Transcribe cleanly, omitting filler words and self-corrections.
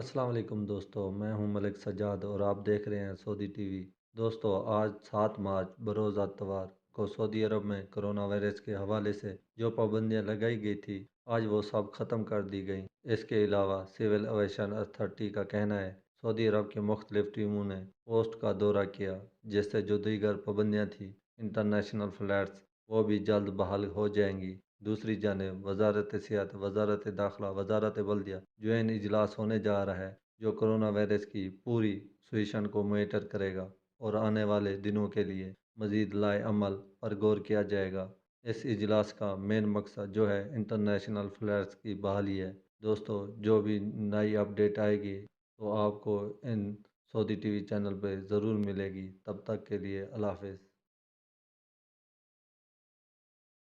السلام علیکم دوستو، میں ہوں ملک سجاد اور آپ دیکھ رہے ہیں سعودی ٹی وی۔ دوستو، آج 7 مارچ بروز اتوار کو سعودی عرب میں کرونا وائرس کے حوالے سے جو پابندیاں لگائی گئی تھی، آج وہ سب ختم کر دی گئیں۔ اس کے علاوہ سول ایویشن اتھارٹی کا کہنا ہے سعودی عرب کی مختلف ٹیموں نے کوسٹ کا دورہ کیا، جس سے جو دیگر پابندیاں تھیں انٹرنیشنل فلائٹس وہ بھی جلد بحال ہو جائیں گی۔ دوسری جانب وزارت صحت، وزارت داخلہ، وزارت بلدیہ جوائن اجلاس ہونے جا رہا ہے جو کرونا وائرس کی پوری سچویشن کو مانیٹر کرے گا اور آنے والے دنوں کے لیے مزید لائحہ عمل پر غور کیا جائے گا۔ اس اجلاس کا مین مقصد جو ہے انٹرنیشنل فلائٹس کی بحالی ہے۔ دوستو، جو بھی نئی اپڈیٹ آئے گی تو آپ کو ان سعودی ٹی وی چینل پہ ضرور ملے گی۔ تب تک کے لیے اللہ حافظ۔